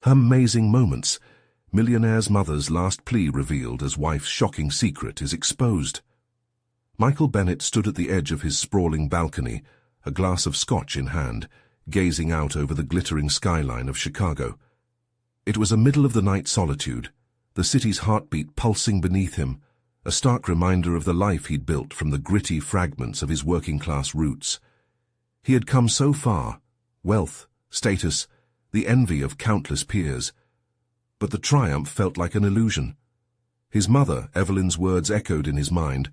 Amazing moments. Millionaire's mother's last plea revealed as wife's shocking secret is exposed. Michael Bennett stood at the edge of his sprawling balcony, a glass of scotch in hand, gazing out over the glittering skyline of Chicago. It was a middle-of-the-night solitude, the city's heartbeat pulsing beneath him, a stark reminder of the life he'd built from the gritty fragments of his working-class roots. He had come so far, wealth, status, the envy of countless peers. But the triumph felt like an illusion. His mother, Evelyn's words echoed in his mind,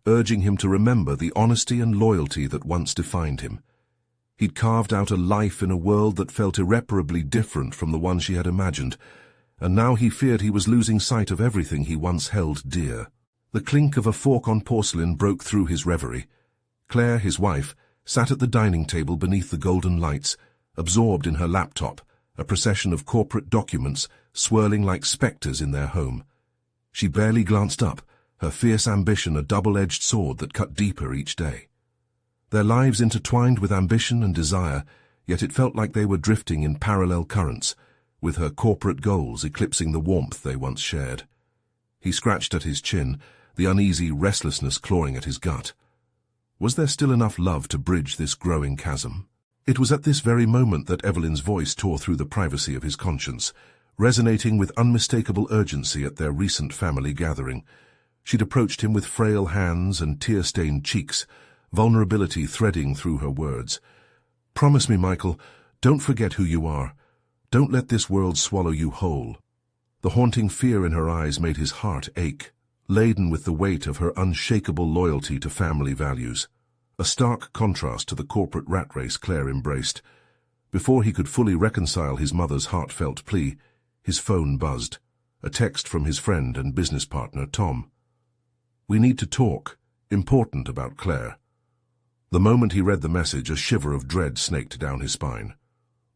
urging him to remember the honesty and loyalty that once defined him. He'd carved out a life in a world that felt irreparably different from the one she had imagined, and now he feared he was losing sight of everything he once held dear. The clink of a fork on porcelain broke through his reverie. Claire, his wife, sat at the dining table beneath the golden lights, absorbed in her laptop, a procession of corporate documents swirling like specters in their home. She barely glanced up, her fierce ambition a double-edged sword that cut deeper each day. Their lives intertwined with ambition and desire, yet it felt like they were drifting in parallel currents, with her corporate goals eclipsing the warmth they once shared. He scratched at his chin, the uneasy restlessness clawing at his gut. Was there still enough love to bridge this growing chasm? It was at this very moment that Evelyn's voice tore through the privacy of his conscience, resonating with unmistakable urgency at their recent family gathering. She'd approached him with frail hands and tear-stained cheeks, vulnerability threading through her words. "Promise me, Michael, don't forget who you are. Don't let this world swallow you whole." The haunting fear in her eyes made his heart ache, laden with the weight of her unshakable loyalty to family values. A stark contrast to the corporate rat race Claire embraced. Before he could fully reconcile his mother's heartfelt plea, his phone buzzed, a text from his friend and business partner, Tom. "We need to talk. Important about Claire." The moment he read the message, a shiver of dread snaked down his spine.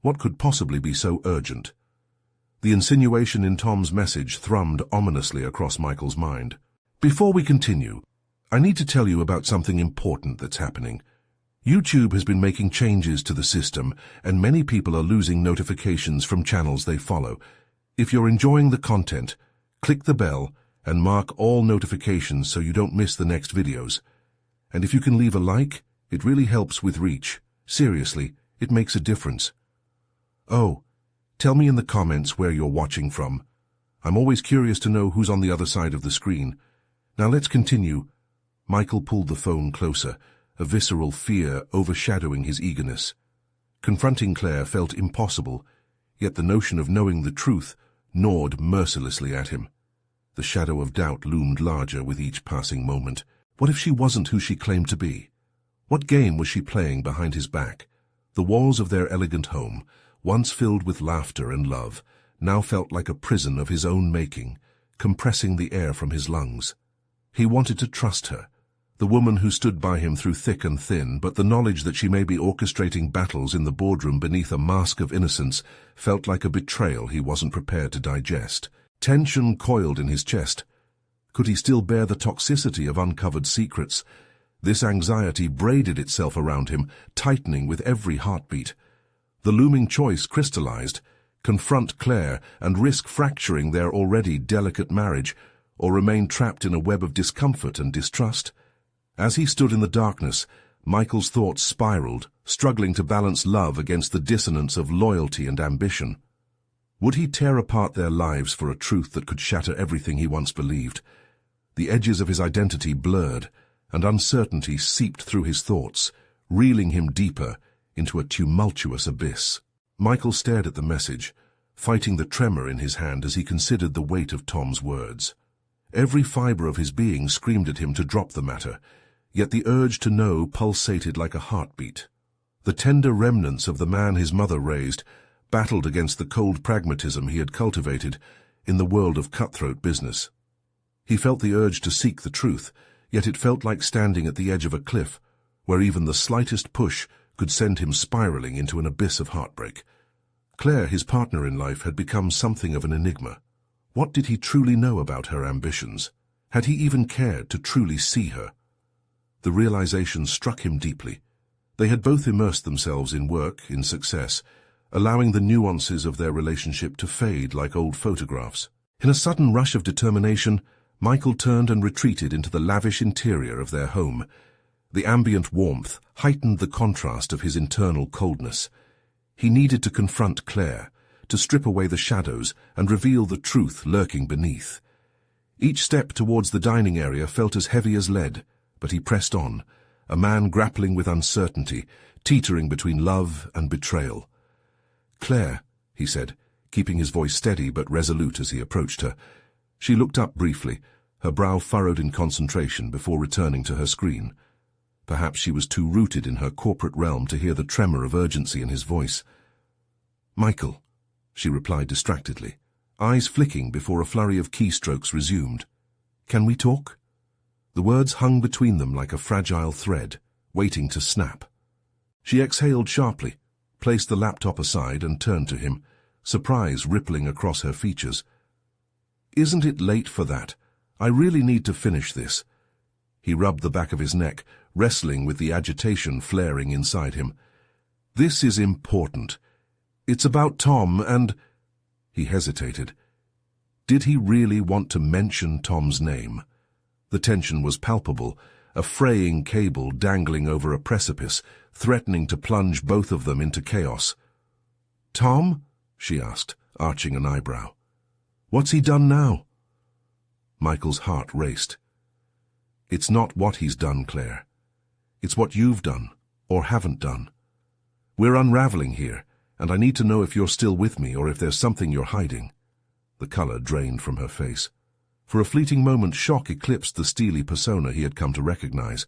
What could possibly be so urgent? The insinuation in Tom's message thrummed ominously across Michael's mind. "Before we continue, I need to tell you about something important that's happening. YouTube has been making changes to the system, and many people are losing notifications from channels they follow. If you're enjoying the content, click the bell and mark all notifications so you don't miss the next videos. And if you can leave a like, it really helps with reach. Seriously, it makes a difference. Oh, tell me in the comments where you're watching from. I'm always curious to know who's on the other side of the screen. Now let's continue." Michael pulled the phone closer, a visceral fear overshadowing his eagerness. Confronting Claire felt impossible, yet the notion of knowing the truth gnawed mercilessly at him. The shadow of doubt loomed larger with each passing moment. What if she wasn't who she claimed to be? What game was she playing behind his back? The walls of their elegant home, once filled with laughter and love, now felt like a prison of his own making, compressing the air from his lungs. He wanted to trust her, the woman who stood by him through thick and thin, but the knowledge that she may be orchestrating battles in the boardroom beneath a mask of innocence felt like a betrayal he wasn't prepared to digest. Tension coiled in his chest. Could he still bear the toxicity of uncovered secrets? This anxiety braided itself around him, tightening with every heartbeat. The looming choice crystallized: confront Claire and risk fracturing their already delicate marriage, or remain trapped in a web of discomfort and distrust. As he stood in the darkness, Michael's thoughts spiraled, struggling to balance love against the dissonance of loyalty and ambition. Would he tear apart their lives for a truth that could shatter everything he once believed? The edges of his identity blurred, and uncertainty seeped through his thoughts, reeling him deeper into a tumultuous abyss. Michael stared at the message, fighting the tremor in his hand as he considered the weight of Tom's words. Every fiber of his being screamed at him to drop the matter, yet the urge to know pulsated like a heartbeat. The tender remnants of the man his mother raised battled against the cold pragmatism he had cultivated in the world of cutthroat business. He felt the urge to seek the truth, yet it felt like standing at the edge of a cliff, where even the slightest push could send him spiraling into an abyss of heartbreak. Claire, his partner in life, had become something of an enigma. What did he truly know about her ambitions? Had he even cared to truly see her? The realization struck him deeply. They had both immersed themselves in work, in success, allowing the nuances of their relationship to fade like old photographs. In a sudden rush of determination, Michael turned and retreated into the lavish interior of their home. The ambient warmth heightened the contrast of his internal coldness. He needed to confront Claire, to strip away the shadows and reveal the truth lurking beneath. Each step towards the dining area felt as heavy as lead, but he pressed on, a man grappling with uncertainty, teetering between love and betrayal. "Claire," he said, keeping his voice steady but resolute as he approached her. She looked up briefly, her brow furrowed in concentration before returning to her screen. Perhaps she was too rooted in her corporate realm to hear the tremor of urgency in his voice. "Michael," she replied distractedly, eyes flicking before a flurry of keystrokes resumed. "Can we talk?" The words hung between them like a fragile thread, waiting to snap. She exhaled sharply, placed the laptop aside and turned to him, surprise rippling across her features. "Isn't it late for that? I really need to finish this." He rubbed the back of his neck, wrestling with the agitation flaring inside him. "This is important. It's about Tom and—" He hesitated. Did he really want to mention Tom's name? The tension was palpable, a fraying cable dangling over a precipice, threatening to plunge both of them into chaos. "Tom?" she asked, arching an eyebrow. "What's he done now?" Michael's heart raced. "It's not what he's done, Claire. It's what you've done, or haven't done. We're unraveling here, and I need to know if you're still with me or if there's something you're hiding." The color drained from her face. For a fleeting moment, shock eclipsed the steely persona he had come to recognize.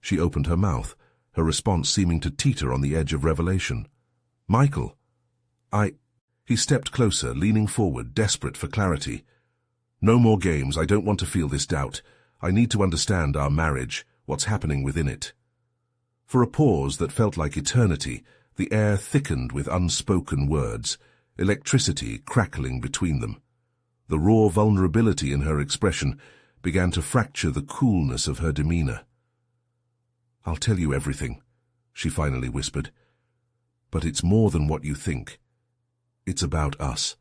She opened her mouth, her response seeming to teeter on the edge of revelation. "Michael, He stepped closer, leaning forward, desperate for clarity. "No more games. I don't want to feel this doubt. I need to understand our marriage, what's happening within it." For a pause that felt like eternity, the air thickened with unspoken words, electricity crackling between them. The raw vulnerability in her expression began to fracture the coolness of her demeanor. "I'll tell you everything," she finally whispered. "But it's more than what you think. It's about us."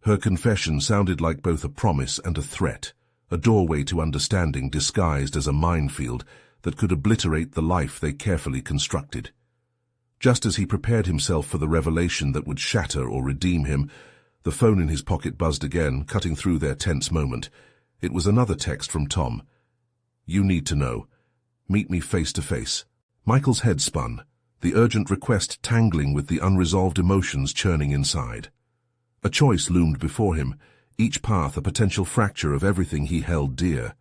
Her confession sounded like both a promise and a threat, a doorway to understanding disguised as a minefield that could obliterate the life they carefully constructed. Just as he prepared himself for the revelation that would shatter or redeem him, the phone in his pocket buzzed again, cutting through their tense moment. It was another text from Tom. "You need to know. Meet me face to face." Michael's head spun, the urgent request tangling with the unresolved emotions churning inside. A choice loomed before him, each path a potential fracture of everything he held dear.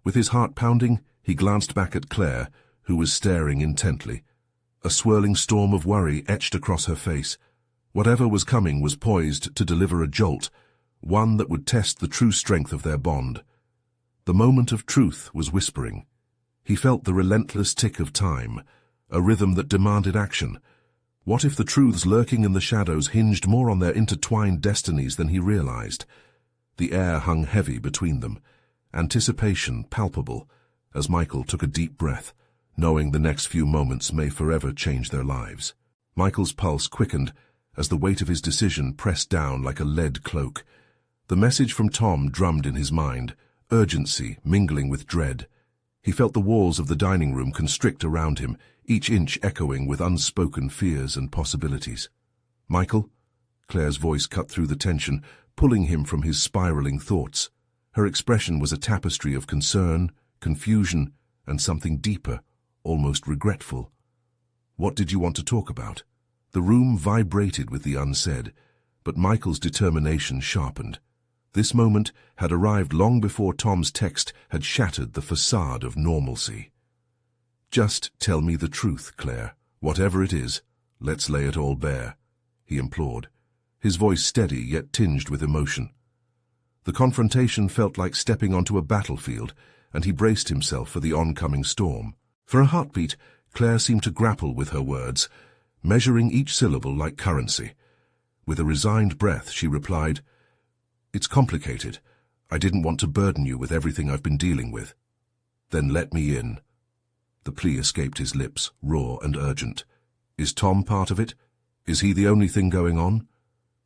With his heart pounding, he glanced back at Claire, who was staring intently. A swirling storm of worry etched across her face. Whatever was coming was poised to deliver a jolt, one that would test the true strength of their bond. The moment of truth was whispering. He felt the relentless tick of time, a rhythm that demanded action. What if the truths lurking in the shadows hinged more on their intertwined destinies than he realized? The air hung heavy between them, anticipation palpable, as Michael took a deep breath, knowing the next few moments may forever change their lives. Michael's pulse quickened as the weight of his decision pressed down like a lead cloak. The message from Tom drummed in his mind, urgency mingling with dread. He felt the walls of the dining room constrict around him, each inch echoing with unspoken fears and possibilities. "Michael?" Claire's voice cut through the tension, pulling him from his spiraling thoughts. Her expression was a tapestry of concern, confusion, and something deeper, almost regretful. "What did you want to talk about?" The room vibrated with the unsaid, but Michael's determination sharpened. This moment had arrived long before Tom's text had shattered the facade of normalcy. "Just tell me the truth, Claire. Whatever it is, let's lay it all bare," he implored, his voice steady yet tinged with emotion. The confrontation felt like stepping onto a battlefield, and he braced himself for the oncoming storm. For a heartbeat, Claire seemed to grapple with her words, measuring each syllable like currency. With a resigned breath, she replied, "It's complicated. I didn't want to burden you with everything I've been dealing with." "Then let me in." The plea escaped his lips, raw and urgent. "Is Tom part of it?" Is he the only thing going on?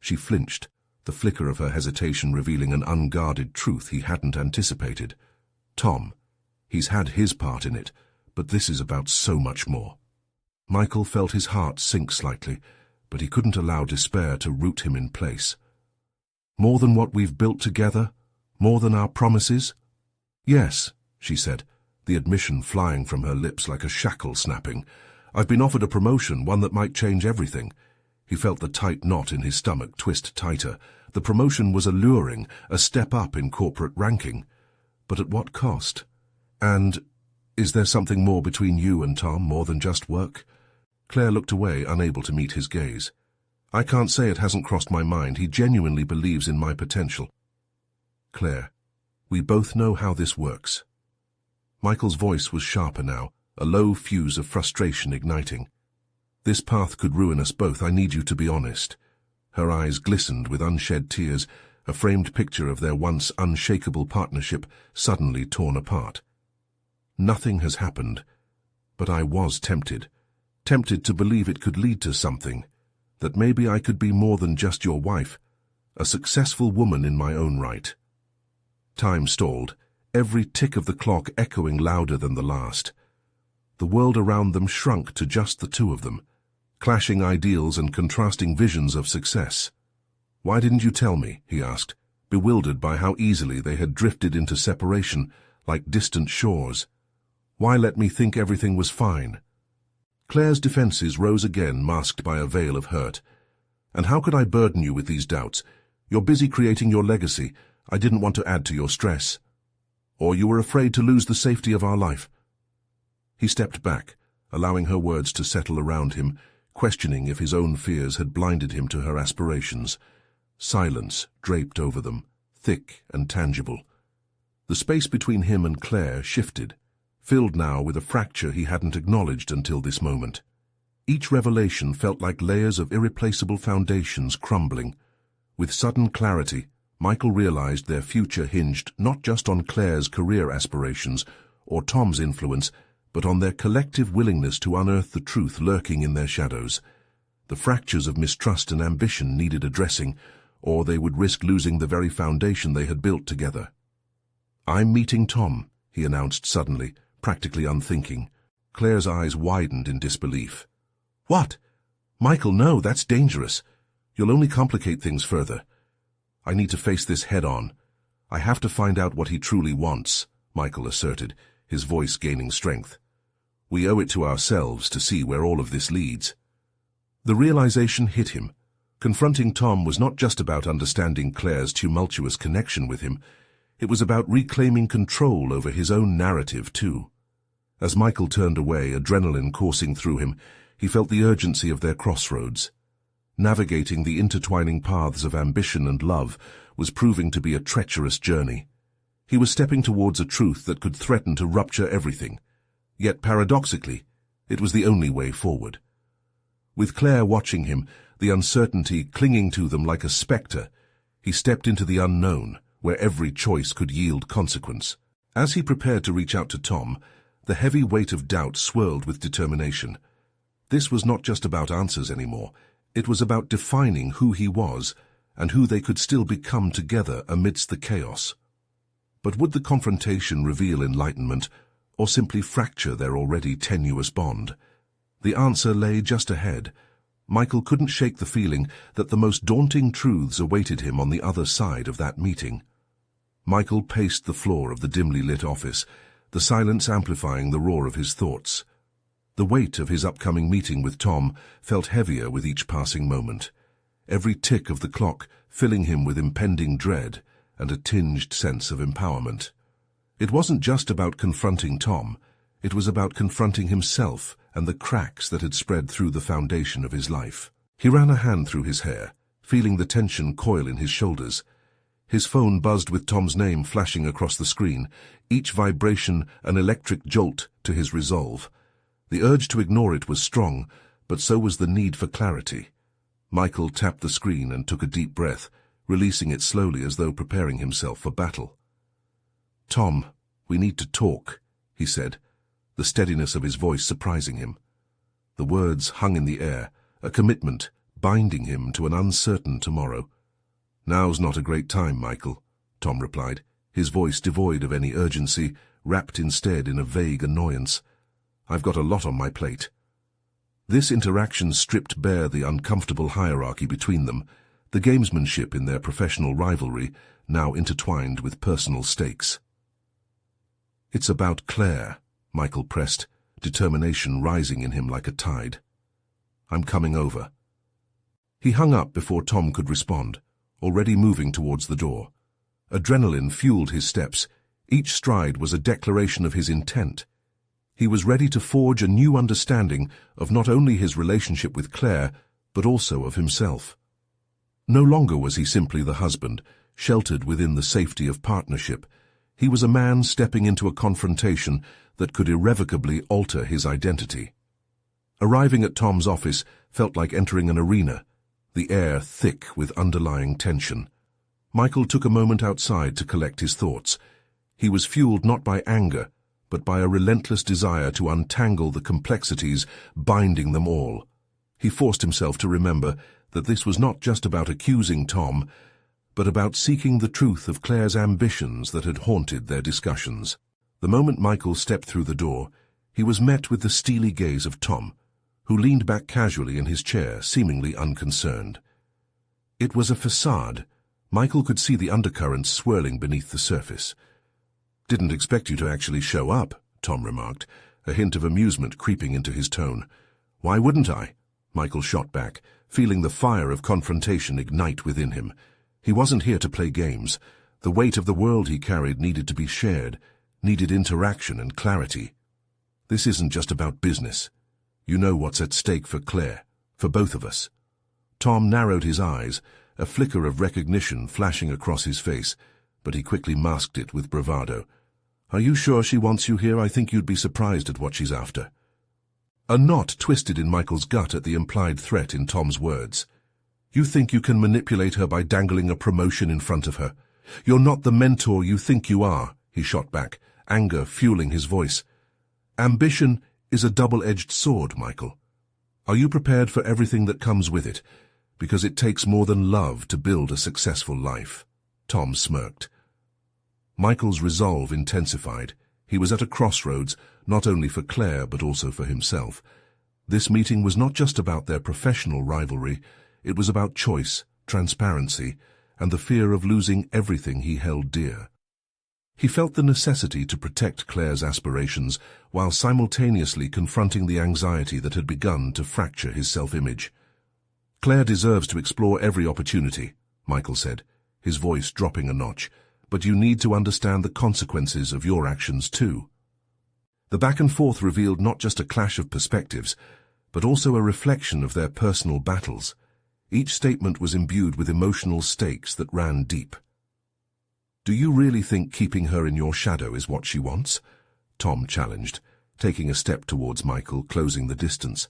She flinched, the flicker of her hesitation revealing an unguarded truth he hadn't anticipated. Tom. He's had his part in it, but this is about so much more. Michael felt his heart sink slightly, but he couldn't allow despair to root him in place. More than what we've built together? More than our promises? Yes, she said, the admission flying from her lips like a shackle snapping. I've been offered a promotion, one that might change everything. He felt the tight knot in his stomach twist tighter. The promotion was alluring, a step up in corporate ranking. But at what cost? And is there something more between you and Tom, more than just work? Claire looked away, unable to meet his gaze. I can't say it hasn't crossed my mind. He genuinely believes in my potential. Claire, we both know how this works. Michael's voice was sharper now, a low fuse of frustration igniting. This path could ruin us both. I need you to be honest. Her eyes glistened with unshed tears, a framed picture of their once unshakable partnership suddenly torn apart. Nothing has happened, but I was tempted to believe it could lead to something, that maybe I could be more than just your wife, a successful woman in my own right. Time stalled, every tick of the clock echoing louder than the last. The world around them shrunk to just the two of them, clashing ideals and contrasting visions of success. Why didn't you tell me? He asked, bewildered by how easily they had drifted into separation, like distant shores. Why let me think everything was fine? Claire's defenses rose again, masked by a veil of hurt. And how could I burden you with these doubts? You're busy creating your legacy. I didn't want to add to your stress. Or you were afraid to lose the safety of our life. He stepped back, allowing her words to settle around him, questioning if his own fears had blinded him to her aspirations. Silence draped over them, thick and tangible. The space between him and Claire shifted, filled now with a fracture he hadn't acknowledged until this moment. Each revelation felt like layers of irreplaceable foundations crumbling. With sudden clarity, Michael realized their future hinged not just on Claire's career aspirations or Tom's influence, but on their collective willingness to unearth the truth lurking in their shadows. The fractures of mistrust and ambition needed addressing, or they would risk losing the very foundation they had built together. I'm meeting Tom, he announced suddenly, practically unthinking. Claire's eyes widened in disbelief. What? Michael, no, that's dangerous. You'll only complicate things further. I need to face this head on. I have to find out what he truly wants, Michael asserted, his voice gaining strength. We owe it to ourselves to see where all of this leads. The realization hit him. Confronting Tom was not just about understanding Claire's tumultuous connection with him. It was about reclaiming control over his own narrative, too. As Michael turned away, adrenaline coursing through him, he felt the urgency of their crossroads. Navigating the intertwining paths of ambition and love was proving to be a treacherous journey. He was stepping towards a truth that could threaten to rupture everything. Yet, paradoxically, it was the only way forward. With Claire watching him, the uncertainty clinging to them like a spectre, he stepped into the unknown, where every choice could yield consequence. As he prepared to reach out to Tom, the heavy weight of doubt swirled with determination. This was not just about answers anymore. It was about defining who he was and who they could still become together amidst the chaos. But would the confrontation reveal enlightenment, or simply fracture their already tenuous bond? The answer lay just ahead. Michael couldn't shake the feeling that the most daunting truths awaited him on the other side of that meeting. Michael paced the floor of the dimly lit office, the silence amplifying the roar of his thoughts. The weight of his upcoming meeting with Tom felt heavier with each passing moment, every tick of the clock filling him with impending dread and a tinged sense of empowerment. It wasn't just about confronting Tom, it was about confronting himself and the cracks that had spread through the foundation of his life. He ran a hand through his hair, feeling the tension coil in his shoulders. His phone buzzed with Tom's name flashing across the screen, each vibration an electric jolt to his resolve. The urge to ignore it was strong, but so was the need for clarity. Michael tapped the screen and took a deep breath, releasing it slowly as though preparing himself for battle. Tom, we need to talk, he said, the steadiness of his voice surprising him. The words hung in the air, a commitment, binding him to an uncertain tomorrow. "Now's not a great time, Michael," Tom replied, his voice devoid of any urgency, wrapped instead in a vague annoyance. "I've got a lot on my plate." This interaction stripped bare the uncomfortable hierarchy between them, the gamesmanship in their professional rivalry now intertwined with personal stakes. "It's about Claire," Michael pressed, determination rising in him like a tide. "I'm coming over." He hung up before Tom could respond, already moving towards the door. Adrenaline fueled his steps. Each stride was a declaration of his intent. He was ready to forge a new understanding of not only his relationship with Claire, but also of himself. No longer was he simply the husband, sheltered within the safety of partnership. He was a man stepping into a confrontation that could irrevocably alter his identity. Arriving at Tom's office felt like entering an arena, the air thick with underlying tension. Michael took a moment outside to collect his thoughts. He was fueled not by anger, but by a relentless desire to untangle the complexities binding them all. He forced himself to remember that this was not just about accusing Tom, but about seeking the truth of Claire's ambitions that had haunted their discussions. The moment Michael stepped through the door, he was met with the steely gaze of Tom, who leaned back casually in his chair, seemingly unconcerned. It was a facade. Michael could see the undercurrents swirling beneath the surface. "Didn't expect you to actually show up," Tom remarked, a hint of amusement creeping into his tone. "Why wouldn't I?" Michael shot back, feeling the fire of confrontation ignite within him. He wasn't here to play games. The weight of the world he carried needed to be shared, needed interaction and clarity. "This isn't just about business. You know what's at stake for Claire, for both of us." Tom narrowed his eyes, a flicker of recognition flashing across his face, but he quickly masked it with bravado. "Are you sure she wants you here? I think you'd be surprised at what she's after." A knot twisted in Michael's gut at the implied threat in Tom's words. "You think you can manipulate her by dangling a promotion in front of her? You're not the mentor you think you are," he shot back, anger fueling his voice. "Ambition is a double-edged sword, Michael. Are you prepared for everything that comes with it? Because it takes more than love to build a successful life." Tom smirked. Michael's resolve intensified. He was at a crossroads, not only for Claire but also for himself. This meeting was not just about their professional rivalry, it was about choice, transparency, and the fear of losing everything he held dear. He felt the necessity to protect Claire's aspirations while simultaneously confronting the anxiety that had begun to fracture his self-image. "Claire deserves to explore every opportunity," Michael said, his voice dropping a notch, "but you need to understand the consequences of your actions too." The back and forth revealed not just a clash of perspectives, but also a reflection of their personal battles. Each statement was imbued with emotional stakes that ran deep. "Do you really think keeping her in your shadow is what she wants?" Tom challenged, taking a step towards Michael, closing the distance.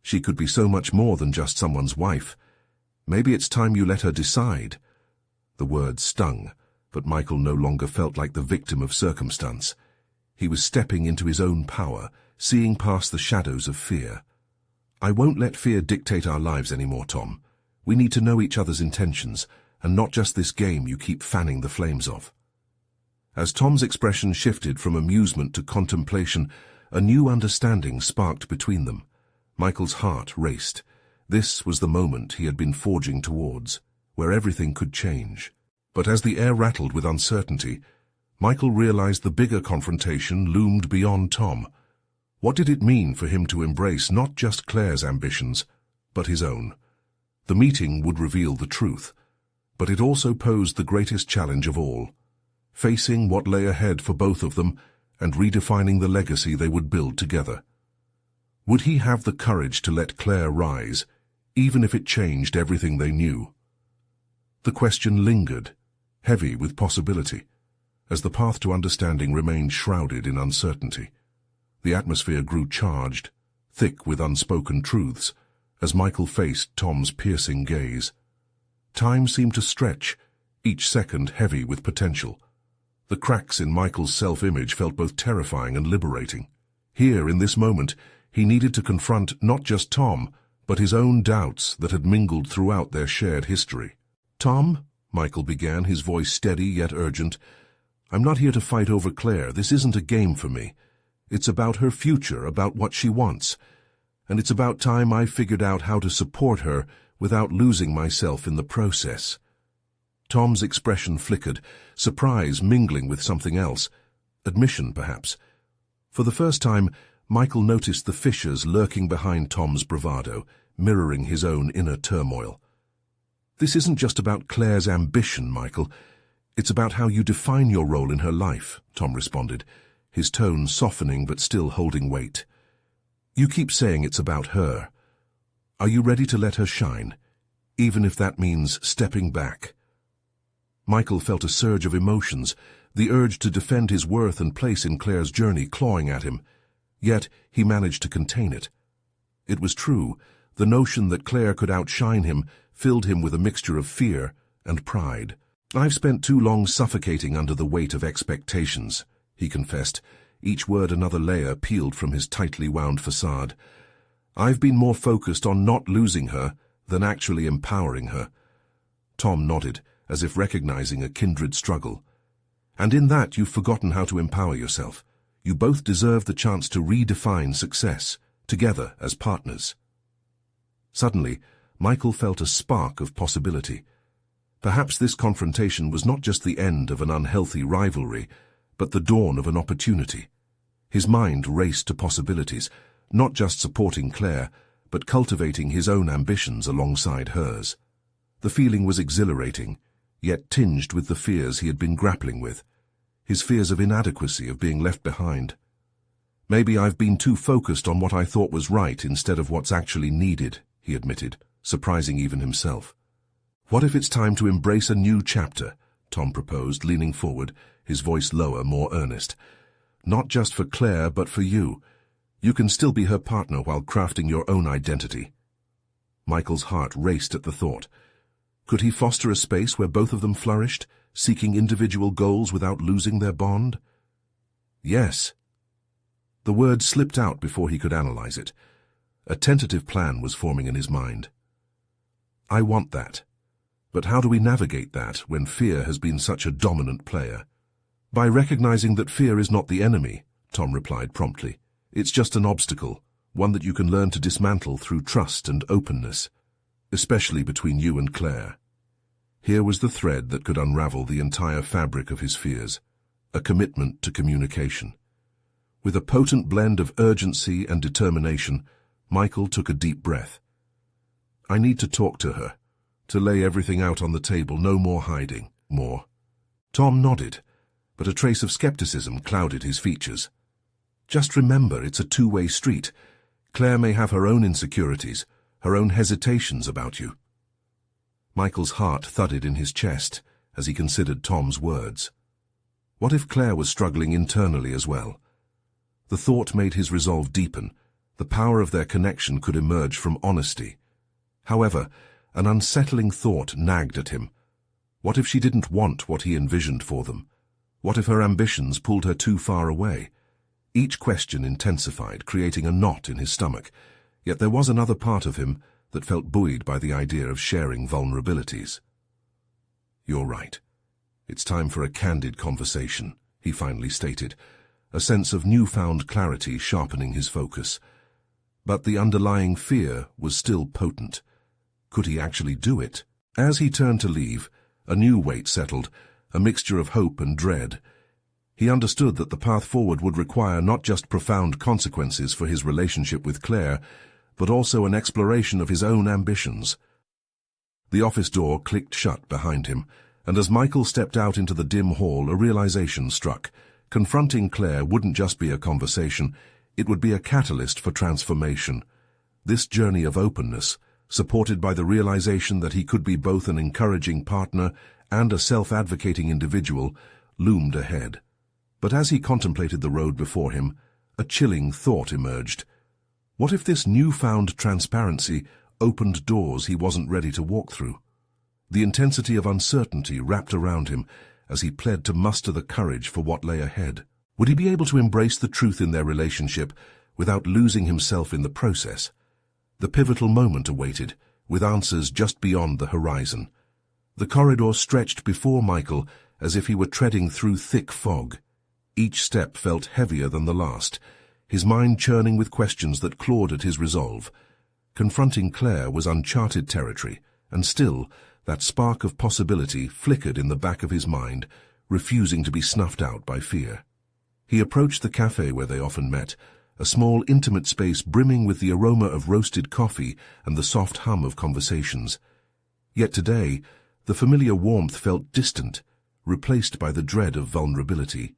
"She could be so much more than just someone's wife. Maybe it's time you let her decide." The words stung, but Michael no longer felt like the victim of circumstance. He was stepping into his own power, seeing past the shadows of fear. "I won't let fear dictate our lives anymore, Tom. We need to know each other's intentions, and not just this game you keep fanning the flames of." As Tom's expression shifted from amusement to contemplation, a new understanding sparked between them. Michael's heart raced. This was the moment he had been forging towards, where everything could change. But as the air rattled with uncertainty, Michael realized the bigger confrontation loomed beyond Tom. What did it mean for him to embrace not just Claire's ambitions, but his own? The meeting would reveal the truth, but it also posed the greatest challenge of all, facing what lay ahead for both of them and redefining the legacy they would build together. Would he have the courage to let Claire rise, even if it changed everything they knew? The question lingered, heavy with possibility, as the path to understanding remained shrouded in uncertainty. The atmosphere grew charged, thick with unspoken truths, as Michael faced Tom's piercing gaze. Time seemed to stretch, each second heavy with potential. The cracks in Michael's self-image felt both terrifying and liberating. Here, in this moment, he needed to confront not just Tom, but his own doubts that had mingled throughout their shared history. "Tom," Michael began, his voice steady yet urgent, "I'm not here to fight over Claire. This isn't a game for me. It's about her future, about what she wants. And it's about time I figured out how to support her without losing myself in the process." Tom's expression flickered, surprise mingling with something else. Admission, perhaps. For the first time, Michael noticed the fissures lurking behind Tom's bravado, mirroring his own inner turmoil. "This isn't just about Claire's ambition, Michael. It's about how you define your role in her life," Tom responded, his tone softening but still holding weight. "You keep saying it's about her. Are you ready to let her shine, even if that means stepping back?" Michael felt a surge of emotions, the urge to defend his worth and place in Claire's journey clawing at him. Yet he managed to contain it. It was true, the notion that Claire could outshine him filled him with a mixture of fear and pride. "I've spent too long suffocating under the weight of expectations," he confessed, each word another layer peeled from his tightly wound facade. "I've been more focused on not losing her than actually empowering her." Tom nodded, as if recognizing a kindred struggle. "And in that you've forgotten how to empower yourself. You both deserve the chance to redefine success, together as partners." Suddenly, Michael felt a spark of possibility. Perhaps this confrontation was not just the end of an unhealthy rivalry, but the dawn of an opportunity. His mind raced to possibilities, not just supporting Claire, but cultivating his own ambitions alongside hers. The feeling was exhilarating, yet tinged with the fears he had been grappling with. His fears of inadequacy, of being left behind. "Maybe I've been too focused on what I thought was right instead of what's actually needed," he admitted, surprising even himself. "What if it's time to embrace a new chapter?" Tom proposed, leaning forward, his voice lower, more earnest. "Not just for Claire, but for you. You can still be her partner while crafting your own identity." Michael's heart raced at the thought. Could he foster a space where both of them flourished, seeking individual goals without losing their bond? Yes. The word slipped out before he could analyze it. A tentative plan was forming in his mind. "I want that. But how do we navigate that when fear has been such a dominant player?" "By recognizing that fear is not the enemy," Tom replied promptly. "It's just an obstacle, one that you can learn to dismantle through trust and openness, especially between you and Claire." Here was the thread that could unravel the entire fabric of his fears, a commitment to communication. With a potent blend of urgency and determination, Michael took a deep breath. "I need to talk to her, to lay everything out on the table, no more hiding, more." Tom nodded, but a trace of skepticism clouded his features. "Just remember, it's a two-way street. Claire may have her own insecurities, her own hesitations about you." Michael's heart thudded in his chest as he considered Tom's words. What if Claire was struggling internally as well? The thought made his resolve deepen. The power of their connection could emerge from honesty. However, an unsettling thought nagged at him. What if she didn't want what he envisioned for them? What if her ambitions pulled her too far away? Each question intensified, creating a knot in his stomach. Yet there was another part of him that felt buoyed by the idea of sharing vulnerabilities. "You're right. It's time for a candid conversation," he finally stated, a sense of newfound clarity sharpening his focus. But the underlying fear was still potent. Could he actually do it? As he turned to leave, a new weight settled, a mixture of hope and dread. He understood that the path forward would require not just profound consequences for his relationship with Claire, but also an exploration of his own ambitions. The office door clicked shut behind him, and as Michael stepped out into the dim hall, a realization struck. Confronting Claire wouldn't just be a conversation, it would be a catalyst for transformation. This journey of openness, supported by the realization that he could be both an encouraging partner and a self-advocating individual, loomed ahead. But as he contemplated the road before him, a chilling thought emerged. What if this newfound transparency opened doors he wasn't ready to walk through? The intensity of uncertainty wrapped around him as he pled to muster the courage for what lay ahead. Would he be able to embrace the truth in their relationship without losing himself in the process? The pivotal moment awaited, with answers just beyond the horizon. The corridor stretched before Michael as if he were treading through thick fog. Each step felt heavier than the last, his mind churning with questions that clawed at his resolve. Confronting Claire was uncharted territory, and still, that spark of possibility flickered in the back of his mind, refusing to be snuffed out by fear. He approached the cafe where they often met, a small, intimate space brimming with the aroma of roasted coffee and the soft hum of conversations. Yet today, the familiar warmth felt distant, replaced by the dread of vulnerability.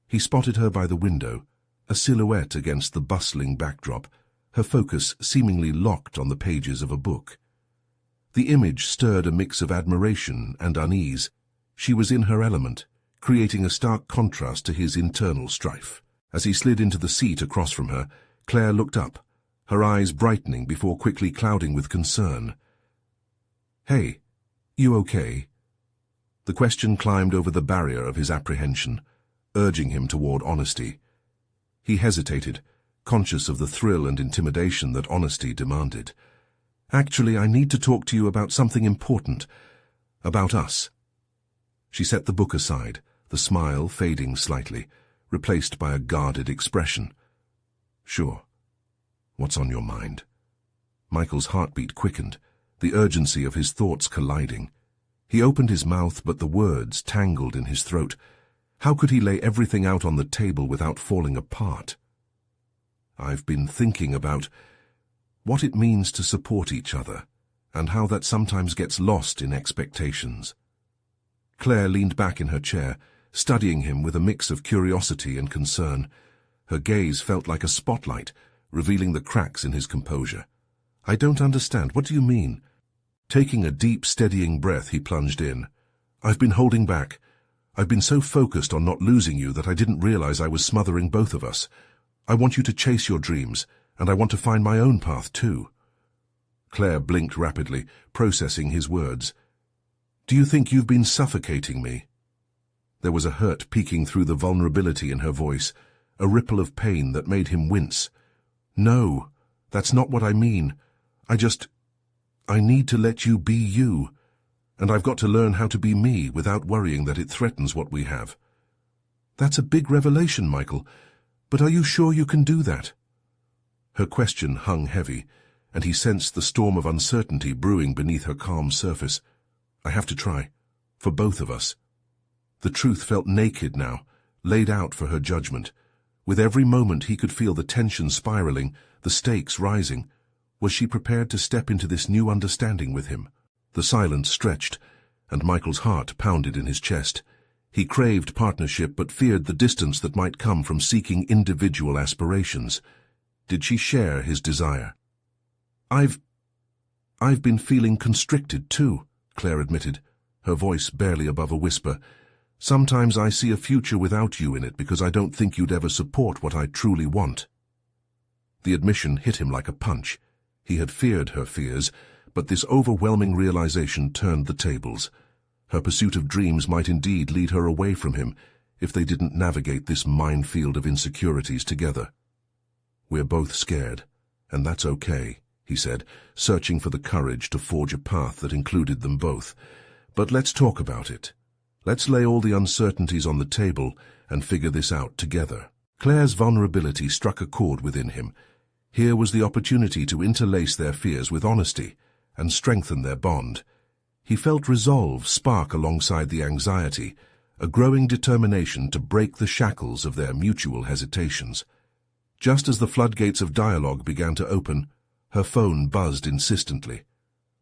He spotted her by the window, a silhouette against the bustling backdrop, her focus seemingly locked on the pages of a book. The image stirred a mix of admiration and unease. She was in her element, creating a stark contrast to his internal strife. As he slid into the seat across from her, Claire looked up, her eyes brightening before quickly clouding with concern. "Hey, you okay?" The question climbed over the barrier of his apprehension, urging him toward honesty. He hesitated, conscious of the thrill and intimidation that honesty demanded. "Actually, I need to talk to you about something important. About us." She set the book aside, the smile fading slightly, replaced by a guarded expression. "Sure. What's on your mind?" Michael's heartbeat quickened, the urgency of his thoughts colliding. He opened his mouth, but the words tangled in his throat. How could he lay everything out on the table without falling apart? "I've been thinking about what it means to support each other, and how that sometimes gets lost in expectations." Claire leaned back in her chair, studying him with a mix of curiosity and concern. Her gaze felt like a spotlight, revealing the cracks in his composure. "I don't understand. What do you mean?" Taking a deep, steadying breath, he plunged in. "I've been holding back. I've been so focused on not losing you that I didn't realize I was smothering both of us. I want you to chase your dreams, and I want to find my own path too." Claire blinked rapidly, processing his words. "Do you think you've been suffocating me?" There was a hurt peeking through the vulnerability in her voice, a ripple of pain that made him wince. "No, that's not what I mean. I need to let you be you, and I've got to learn how to be me without worrying that it threatens what we have." "That's a big revelation, Michael, but are you sure you can do that?" Her question hung heavy, and he sensed the storm of uncertainty brewing beneath her calm surface. "I have to try, for both of us." The truth felt naked now, laid out for her judgment. With every moment he could feel the tension spiraling, the stakes rising. Was she prepared to step into this new understanding with him? The silence stretched, and Michael's heart pounded in his chest. He craved partnership but feared the distance that might come from seeking individual aspirations. Did she share his desire? I've been feeling constricted too," Claire admitted, her voice barely above a whisper. "Sometimes I see a future without you in it because I don't think you'd ever support what I truly want." The admission hit him like a punch. He had feared her fears, but this overwhelming realization turned the tables. Her pursuit of dreams might indeed lead her away from him if they didn't navigate this minefield of insecurities together. "We're both scared, and that's okay," he said, searching for the courage to forge a path that included them both. "But let's talk about it. Let's lay all the uncertainties on the table and figure this out together." Claire's vulnerability struck a chord within him. Here was the opportunity to interlace their fears with honesty and strengthen their bond. He felt resolve spark alongside the anxiety, a growing determination to break the shackles of their mutual hesitations. Just as the floodgates of dialogue began to open, her phone buzzed insistently.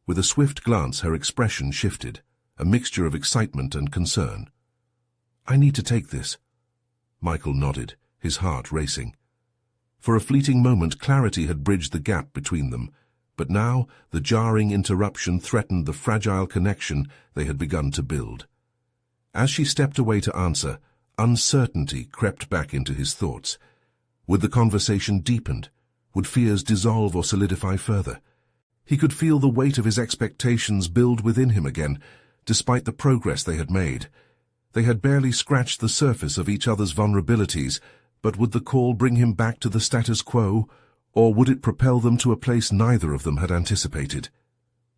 With a swift glance, her expression shifted, a mixture of excitement and concern. "I need to take this." Michael nodded, his heart racing. For a fleeting moment, clarity had bridged the gap between them, but now the jarring interruption threatened the fragile connection they had begun to build. As she stepped away to answer, uncertainty crept back into his thoughts. Would the conversation deepen? Would fears dissolve or solidify further? He could feel the weight of his expectations build within him again, despite the progress they had made. They had barely scratched the surface of each other's vulnerabilities, but would the call bring him back to the status quo, Or would it propel them to a place neither of them had anticipated?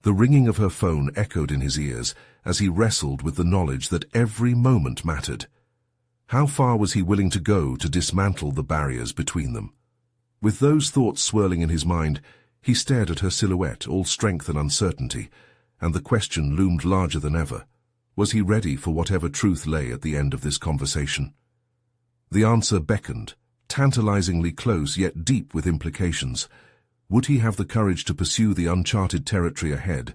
The ringing of her phone echoed in his ears as he wrestled with the knowledge that every moment mattered. How far was he willing to go to dismantle the barriers between them? With those thoughts swirling in his mind, he stared at her silhouette, all strength and uncertainty, and the question loomed larger than ever. Was he ready for whatever truth lay at the end of this conversation? The answer beckoned, tantalizingly close yet deep with implications. Would he have the courage to pursue the uncharted territory ahead,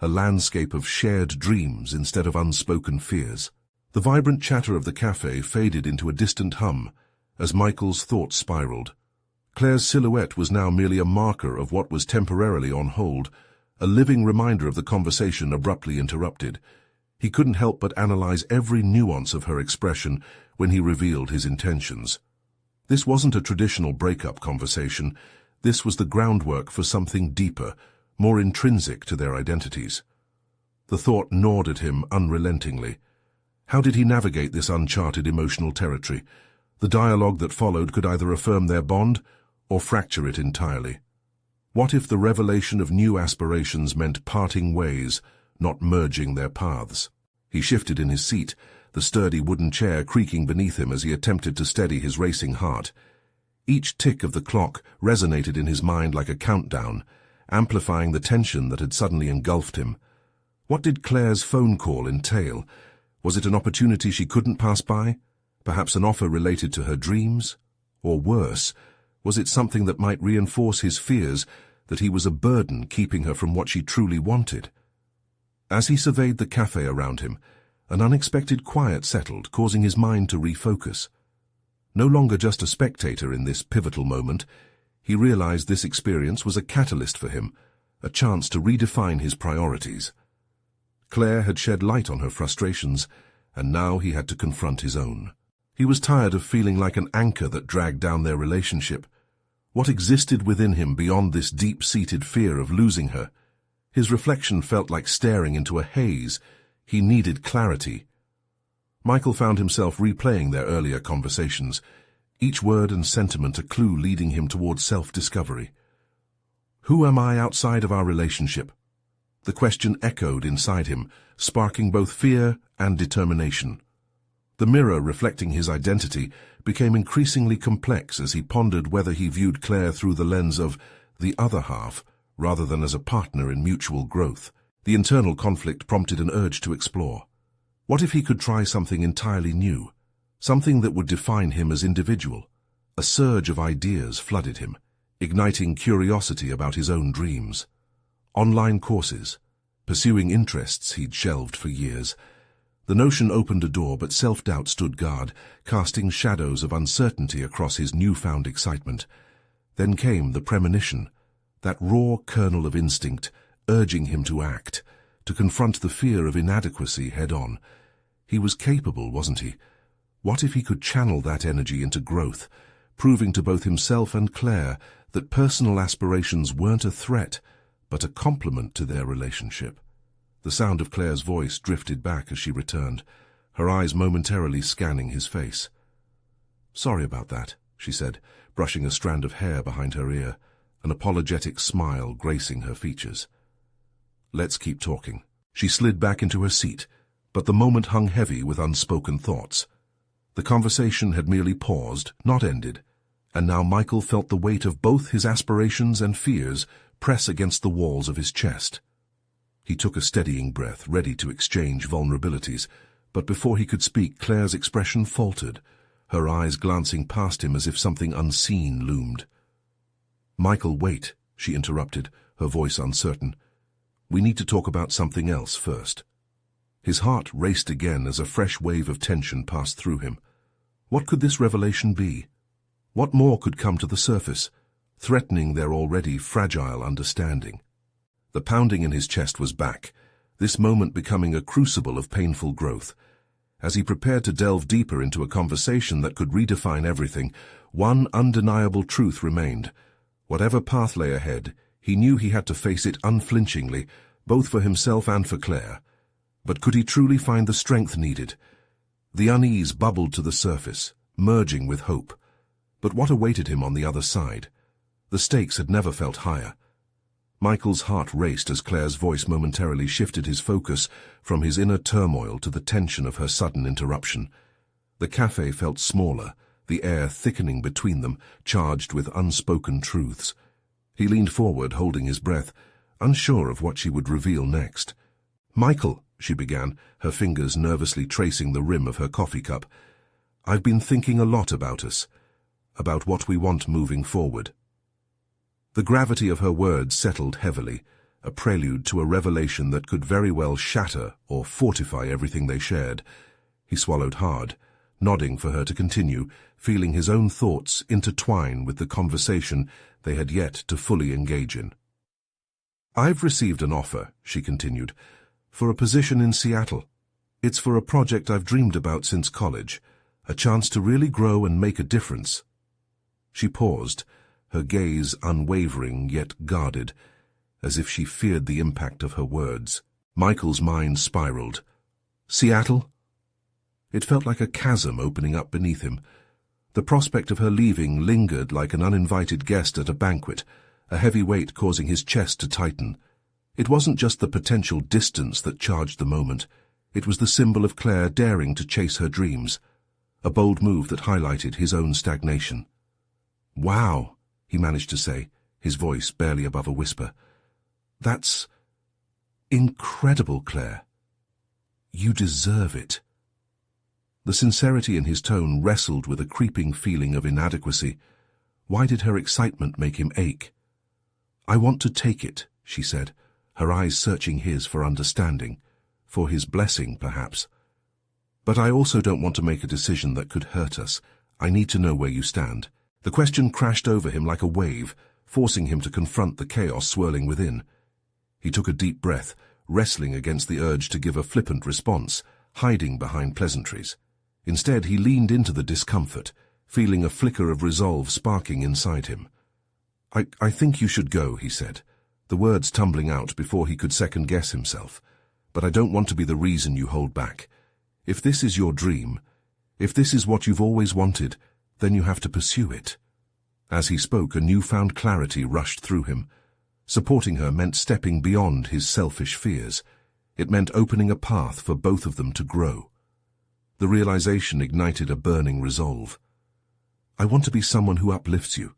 a landscape of shared dreams instead of unspoken fears? The vibrant chatter of the cafe faded into a distant hum as Michael's thoughts spiraled. Claire's silhouette was now merely a marker of what was temporarily on hold, a living reminder of the conversation abruptly interrupted. He couldn't help but analyze every nuance of her expression when he revealed his intentions. This wasn't a traditional breakup conversation. This was the groundwork for something deeper, more intrinsic to their identities. The thought gnawed at him unrelentingly. How did he navigate this uncharted emotional territory? The dialogue that followed could either affirm their bond or fracture it entirely. What if the revelation of new aspirations meant parting ways, not merging their paths? He shifted in his seat, the sturdy wooden chair creaking beneath him as he attempted to steady his racing heart. Each tick of the clock resonated in his mind like a countdown, amplifying the tension that had suddenly engulfed him. What did Claire's phone call entail? Was it an opportunity she couldn't pass by? Perhaps an offer related to her dreams? Or worse, was it something that might reinforce his fears that he was a burden keeping her from what she truly wanted? As he surveyed the cafe around him, an unexpected quiet settled, causing his mind to refocus. No longer just a spectator in this pivotal moment, he realized this experience was a catalyst for him, a chance to redefine his priorities. Claire had shed light on her frustrations, and now he had to confront his own. He was tired of feeling like an anchor that dragged down their relationship. What existed within him beyond this deep-seated fear of losing her? His reflection felt like staring into a haze. He needed clarity. Michael found himself replaying their earlier conversations, each word and sentiment a clue leading him towards self-discovery. Who am I outside of our relationship? The question echoed inside him, sparking both fear and determination. The mirror reflecting his identity became increasingly complex as he pondered whether he viewed Claire through the lens of the other half, rather than as a partner in mutual growth. The internal conflict prompted an urge to explore. What if he could try something entirely new, something that would define him as individual? A surge of ideas flooded him, igniting curiosity about his own dreams. Online courses, pursuing interests he'd shelved for years. The notion opened a door, but self-doubt stood guard, casting shadows of uncertainty across his newfound excitement. Then came the premonition, that raw kernel of instinct, urging him to act, to confront the fear of inadequacy head-on. He was capable, wasn't he? What if he could channel that energy into growth, proving to both himself and Claire that personal aspirations weren't a threat, but a complement to their relationship? The sound of Claire's voice drifted back as she returned, her eyes momentarily scanning his face. "Sorry about that," she said, brushing a strand of hair behind her ear, an apologetic smile gracing her features. "Let's keep talking." She slid back into her seat, but the moment hung heavy with unspoken thoughts. The conversation had merely paused, not ended, and now Michael felt the weight of both his aspirations and fears press against the walls of his chest. He took a steadying breath, ready to exchange vulnerabilities, but before he could speak, Claire's expression faltered, her eyes glancing past him as if something unseen loomed. "Michael, wait," she interrupted, her voice uncertain. "We need to talk about something else first." His heart raced again as a fresh wave of tension passed through him. What could this revelation be? What more could come to the surface, threatening their already fragile understanding? The pounding in his chest was back, this moment becoming a crucible of painful growth. As he prepared to delve deeper into a conversation that could redefine everything, one undeniable truth remained. Whatever path lay ahead, he knew he had to face it unflinchingly, both for himself and for Claire. But could he truly find the strength needed? The unease bubbled to the surface, merging with hope. But what awaited him on the other side? The stakes had never felt higher. Michael's heart raced as Claire's voice momentarily shifted his focus from his inner turmoil to the tension of her sudden interruption. The cafe felt smaller, the air thickening between them, charged with unspoken truths. He leaned forward, holding his breath, unsure of what she would reveal next. "Michael," she began, her fingers nervously tracing the rim of her coffee cup, "I've been thinking a lot about us, about what we want moving forward." The gravity of her words settled heavily, a prelude to a revelation that could very well shatter or fortify everything they shared. He swallowed hard, nodding for her to continue, feeling his own thoughts intertwine with the conversation they had yet to fully engage in. "I've received an offer," she continued, "for a position in Seattle. It's for a project I've dreamed about since college, a chance to really grow and make a difference." She paused, her gaze unwavering yet guarded, as if she feared the impact of her words. Michael's mind spiraled. Seattle? It felt like a chasm opening up beneath him. The prospect of her leaving lingered like an uninvited guest at a banquet, a heavy weight causing his chest to tighten. It wasn't just the potential distance that charged the moment. It was the symbol of Claire daring to chase her dreams, a bold move that highlighted his own stagnation. "Wow," he managed to say, his voice barely above a whisper. "That's incredible, Claire. You deserve it." The sincerity in his tone wrestled with a creeping feeling of inadequacy. Why did her excitement make him ache? "I want to take it," she said, her eyes searching his for understanding, for his blessing, perhaps. "But I also don't want to make a decision that could hurt us. I need to know where you stand." The question crashed over him like a wave, forcing him to confront the chaos swirling within. He took a deep breath, wrestling against the urge to give a flippant response, hiding behind pleasantries. Instead, he leaned into the discomfort, feeling a flicker of resolve sparking inside him. I think you should go," he said, the words tumbling out before he could second-guess himself. "But I don't want to be the reason you hold back. If this is your dream, if this is what you've always wanted, then you have to pursue it." As he spoke, a newfound clarity rushed through him. Supporting her meant stepping beyond his selfish fears. It meant opening a path for both of them to grow. The realization ignited a burning resolve. "I want to be someone who uplifts you,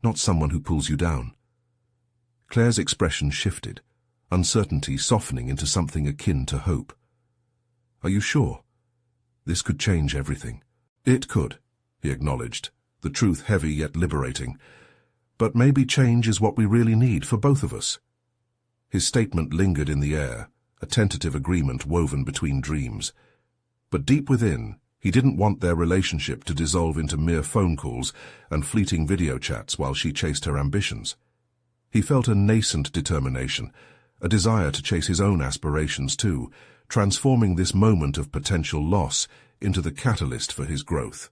not someone who pulls you down." Claire's expression shifted, uncertainty softening into something akin to hope. "Are you sure? This could change everything." "It could," he acknowledged, the truth heavy yet liberating. "But maybe change is what we really need for both of us." His statement lingered in the air, a tentative agreement woven between dreams. But deep within, he didn't want their relationship to dissolve into mere phone calls and fleeting video chats while she chased her ambitions. He felt a nascent determination, a desire to chase his own aspirations too, transforming this moment of potential loss into the catalyst for his growth.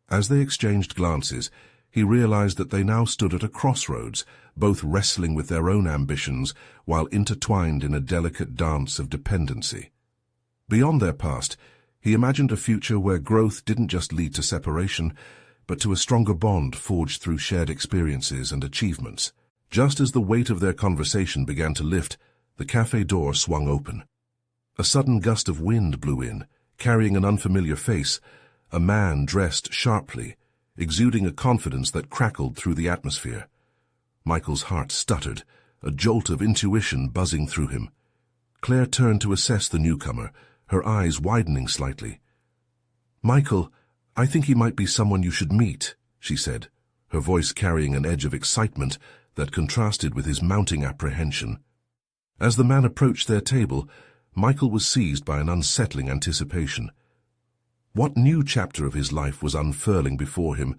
As they exchanged glances, he realized that they now stood at a crossroads, both wrestling with their own ambitions while intertwined in a delicate dance of dependency. Beyond their past, he imagined a future where growth didn't just lead to separation, but to a stronger bond forged through shared experiences and achievements. Just as the weight of their conversation began to lift, the cafe door swung open. A sudden gust of wind blew in, carrying an unfamiliar face, a man dressed sharply, exuding a confidence that crackled through the atmosphere. Michael's heart stuttered, a jolt of intuition buzzing through him. Claire turned to assess the newcomer, her eyes widening slightly. "Michael, I think he might be someone you should meet," she said, her voice carrying an edge of excitement that contrasted with his mounting apprehension. As the man approached their table, Michael was seized by an unsettling anticipation. What new chapter of his life was unfurling before him,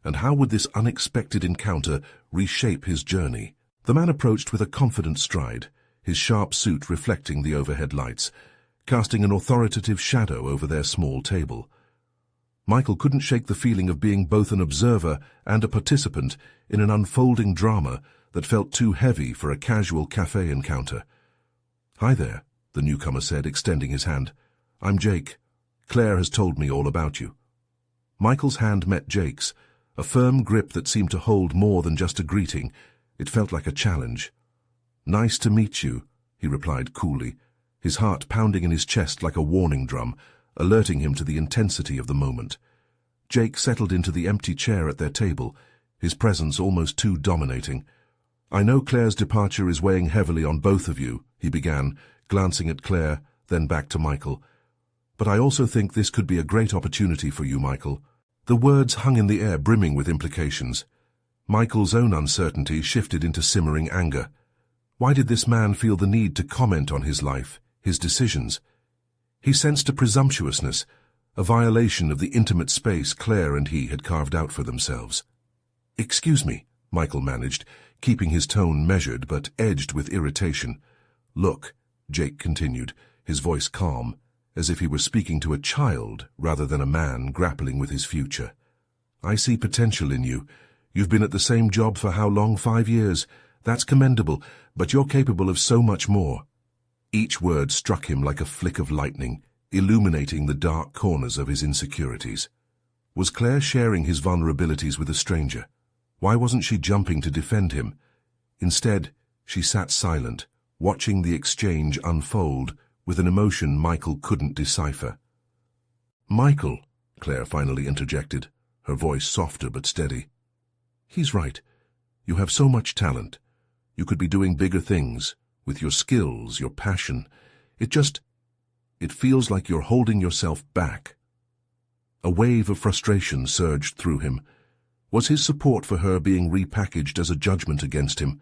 and how would this unexpected encounter reshape his journey? The man approached with a confident stride, his sharp suit reflecting the overhead lights, casting an authoritative shadow over their small table. Michael couldn't shake the feeling of being both an observer and a participant in an unfolding drama that felt too heavy for a casual cafe encounter. "Hi there," the newcomer said, extending his hand. "I'm Jake. Claire has told me all about you." Michael's hand met Jake's, a firm grip that seemed to hold more than just a greeting. It felt like a challenge. "Nice to meet you," he replied coolly, his heart pounding in his chest like a warning drum, alerting him to the intensity of the moment. Jake settled into the empty chair at their table, his presence almost too dominating. "I know Claire's departure is weighing heavily on both of you," he began, glancing at Claire, then back to Michael. "But I also think this could be a great opportunity for you, Michael." The words hung in the air, brimming with implications. Michael's own uncertainty shifted into simmering anger. Why did this man feel the need to comment on his life, his decisions? He sensed a presumptuousness, a violation of the intimate space Claire and he had carved out for themselves. "Excuse me," Michael managed, keeping his tone measured but edged with irritation. "Look," Jake continued, his voice calm, as if he were speaking to a child rather than a man grappling with his future. "I see potential in you. You've been at the same job for how long? 5 years. That's commendable, but you're capable of so much more." Each word struck him like a flick of lightning, illuminating the dark corners of his insecurities. Was Claire sharing his vulnerabilities with a stranger? Why wasn't she jumping to defend him? Instead, she sat silent, watching the exchange unfold with an emotion Michael couldn't decipher. "Michael," Claire finally interjected, her voice softer but steady. "He's right. You have so much talent. You could be doing bigger things, with your skills, your passion. It feels like you're holding yourself back." A wave of frustration surged through him. Was his support for her being repackaged as a judgment against him?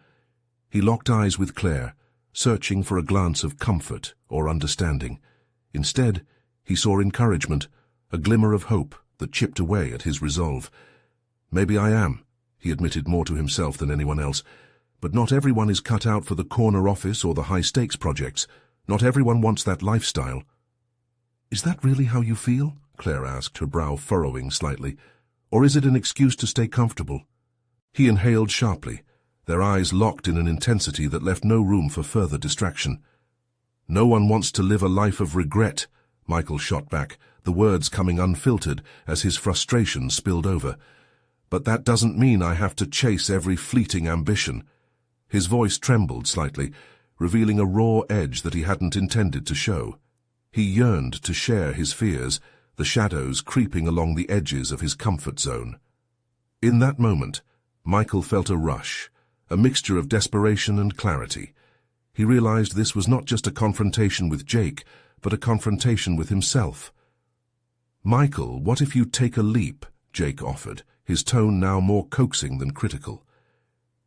He locked eyes with Claire, searching for a glance of comfort or understanding. Instead, he saw encouragement, a glimmer of hope that chipped away at his resolve. "Maybe I am," he admitted more to himself than anyone else, "but not everyone is cut out for the corner office or the high-stakes projects. Not everyone wants that lifestyle." "Is that really how you feel?" Claire asked, her brow furrowing slightly. "Or is it an excuse to stay comfortable?" He inhaled sharply, their eyes locked in an intensity that left no room for further distraction. "No one wants to live a life of regret," Michael shot back, the words coming unfiltered as his frustration spilled over. "But that doesn't mean I have to chase every fleeting ambition." His voice trembled slightly, revealing a raw edge that he hadn't intended to show. He yearned to share his fears, the shadows creeping along the edges of his comfort zone. In that moment, Michael felt a rush, a mixture of desperation and clarity. He realized this was not just a confrontation with Jake, but a confrontation with himself. "Michael, what if you take a leap?" Jake offered, his tone now more coaxing than critical.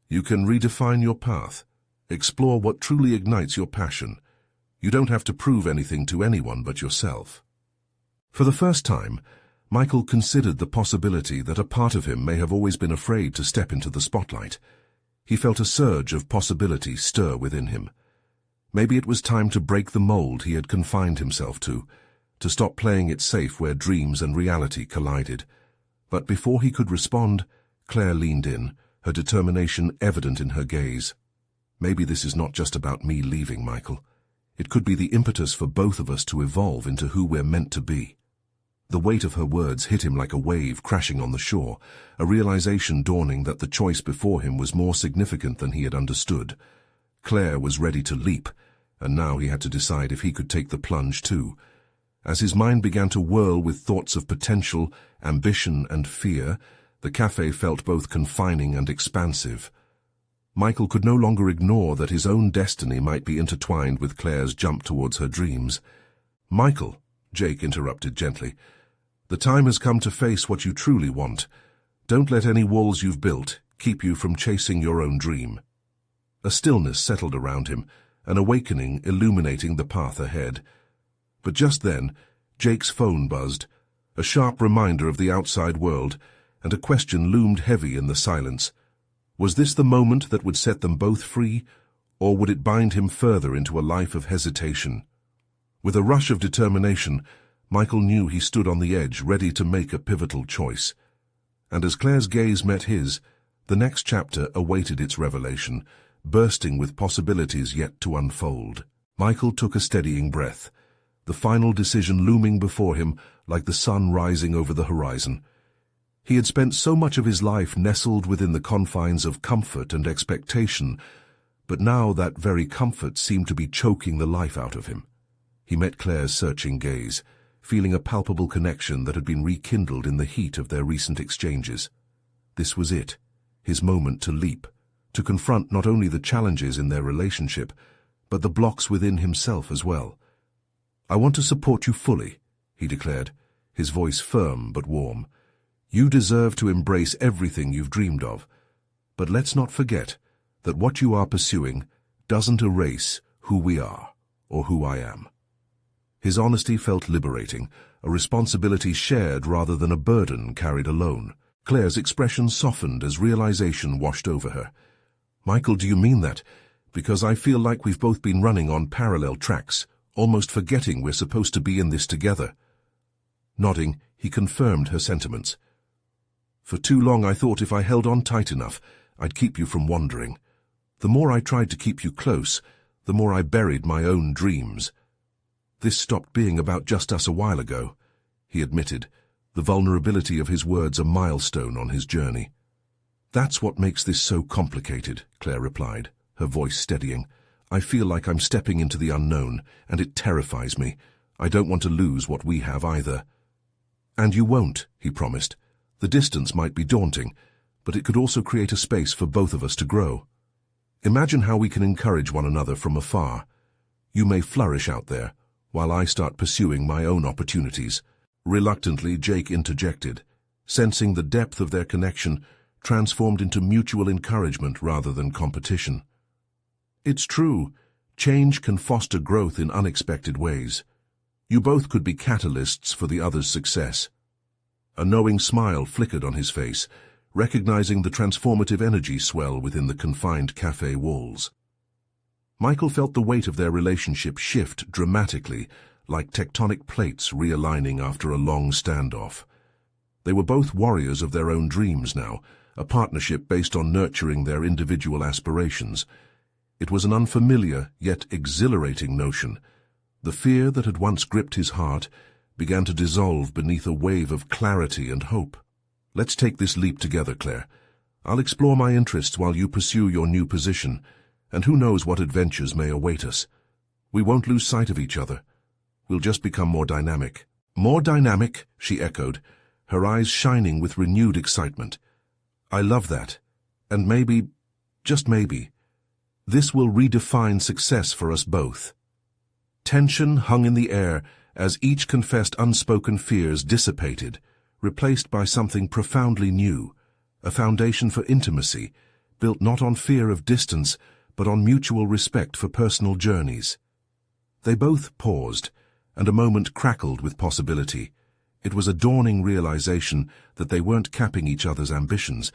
"You can redefine your path, explore what truly ignites your passion. You don't have to prove anything to anyone but yourself." For the first time, Michael considered the possibility that a part of him may have always been afraid to step into the spotlight. He felt a surge of possibility stir within him. Maybe it was time to break the mold he had confined himself to stop playing it safe where dreams and reality collided. But before he could respond, Claire leaned in, her determination evident in her gaze. "Maybe this is not just about me leaving, Michael. It could be the impetus for both of us to evolve into who we're meant to be." The weight of her words hit him like a wave crashing on the shore, a realization dawning that the choice before him was more significant than he had understood. Claire was ready to leap, and now he had to decide if he could take the plunge too. As his mind began to whirl with thoughts of potential, ambition and fear, the cafe felt both confining and expansive. Michael could no longer ignore that his own destiny might be intertwined with Claire's jump towards her dreams. "Michael," Jake interrupted gently, "the time has come to face what you truly want. Don't let any walls you've built keep you from chasing your own dream." A stillness settled around him, an awakening illuminating the path ahead. But just then, Jake's phone buzzed, a sharp reminder of the outside world, and a question loomed heavy in the silence. Was this the moment that would set them both free, or would it bind him further into a life of hesitation? With a rush of determination, Michael knew he stood on the edge, ready to make a pivotal choice. And as Claire's gaze met his, the next chapter awaited its revelation, bursting with possibilities yet to unfold. Michael took a steadying breath, the final decision looming before him like the sun rising over the horizon. He had spent so much of his life nestled within the confines of comfort and expectation, but now that very comfort seemed to be choking the life out of him. He met Claire's searching gaze, feeling a palpable connection that had been rekindled in the heat of their recent exchanges. This was it, his moment to leap, to confront not only the challenges in their relationship, but the blocks within himself as well. "I want to support you fully," he declared, his voice firm but warm. "You deserve to embrace everything you've dreamed of. But let's not forget that what you are pursuing doesn't erase who we are or who I am." His honesty felt liberating, a responsibility shared rather than a burden carried alone. Claire's expression softened as realization washed over her. "Michael, do you mean that? Because I feel like we've both been running on parallel tracks, almost forgetting we're supposed to be in this together." Nodding, he confirmed her sentiments. "For too long I thought if I held on tight enough, I'd keep you from wandering. The more I tried to keep you close, the more I buried my own dreams. This stopped being about just us a while ago," he admitted, the vulnerability of his words a milestone on his journey. "That's what makes this so complicated," Claire replied, her voice steadying. "I feel like I'm stepping into the unknown, and it terrifies me. I don't want to lose what we have either." "And you won't," he promised. "The distance might be daunting, but it could also create a space for both of us to grow. Imagine how we can encourage one another from afar. You may flourish out there, while I start pursuing my own opportunities." Reluctantly, Jake interjected, sensing the depth of their connection transformed into mutual encouragement rather than competition. "It's true, change can foster growth in unexpected ways. You both could be catalysts for the other's success." A knowing smile flickered on his face, recognizing the transformative energy swell within the confined cafe walls. Michael felt the weight of their relationship shift dramatically, like tectonic plates realigning after a long standoff. They were both warriors of their own dreams now, a partnership based on nurturing their individual aspirations. It was an unfamiliar, yet exhilarating notion. The fear that had once gripped his heart began to dissolve beneath a wave of clarity and hope. "Let's take this leap together, Claire. I'll explore my interests while you pursue your new position, and who knows what adventures may await us. We won't lose sight of each other. We'll just become more dynamic." "More dynamic," she echoed, her eyes shining with renewed excitement. "I love that. And maybe, just maybe, this will redefine success for us both." Tension hung in the air as each confessed unspoken fears dissipated, replaced by something profoundly new, a foundation for intimacy, built not on fear of distance, but on mutual respect for personal journeys. They both paused, and a moment crackled with possibility. It was a dawning realization that they weren't capping each other's ambitions,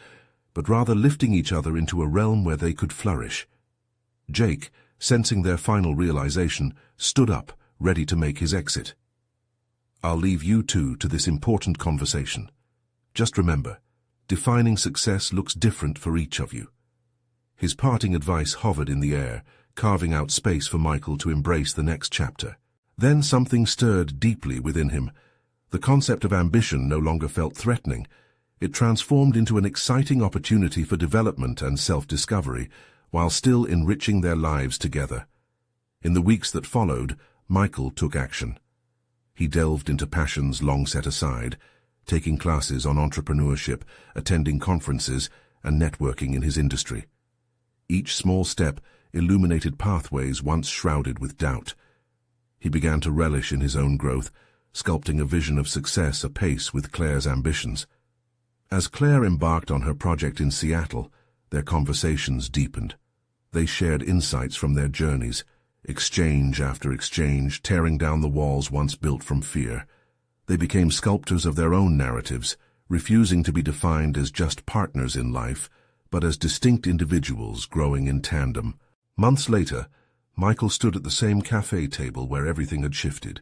but rather lifting each other into a realm where they could flourish. Jake, sensing their final realization, stood up, ready to make his exit. "I'll leave you two to this important conversation. Just remember, defining success looks different for each of you." His parting advice hovered in the air, carving out space for Michael to embrace the next chapter. Then something stirred deeply within him. The concept of ambition no longer felt threatening. It transformed into an exciting opportunity for development and self-discovery, while still enriching their lives together. In the weeks that followed, Michael took action. He delved into passions long set aside, taking classes on entrepreneurship, attending conferences, and networking in his industry. Each small step illuminated pathways once shrouded with doubt. He began to relish in his own growth, sculpting a vision of success apace with Claire's ambitions. As Claire embarked on her project in Seattle, their conversations deepened. They shared insights from their journeys, exchange after exchange, tearing down the walls once built from fear. They became sculptors of their own narratives, refusing to be defined as just partners in life, but as distinct individuals growing in tandem. Months later, Michael stood at the same cafe table where everything had shifted,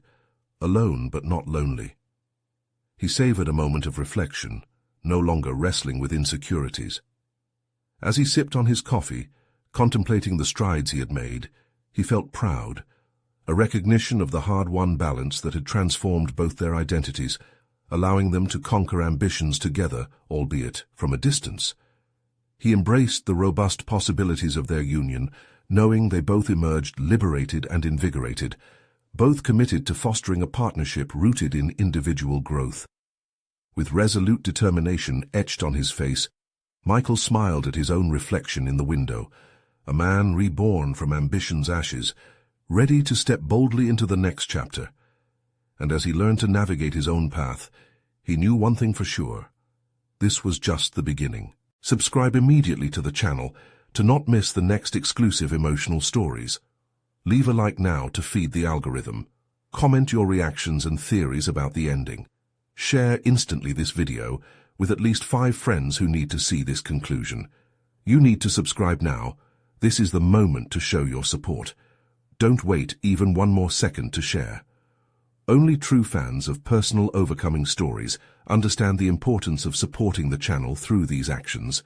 alone but not lonely. He savored a moment of reflection, no longer wrestling with insecurities. As he sipped on his coffee, contemplating the strides he had made, he felt proud, a recognition of the hard-won balance that had transformed both their identities. allowing them to conquer ambitions together, albeit from a distance. He embraced the robust possibilities of their union, knowing they both emerged liberated and invigorated, both committed to fostering a partnership rooted in individual growth. With resolute determination etched on his face, Michael smiled at his own reflection in the window, a man reborn from ambition's ashes, ready to step boldly into the next chapter. And as he learned to navigate his own path, he knew one thing for sure. This was just the beginning. Subscribe immediately to the channel to not miss the next exclusive emotional stories. Leave a like now to feed the algorithm. Comment your reactions and theories about the ending. Share instantly this video with at least 5 friends who need to see this conclusion. You need to subscribe now. This is the moment to show your support. Don't wait even one more second to share. Only true fans of personal overcoming stories understand the importance of supporting the channel through these actions.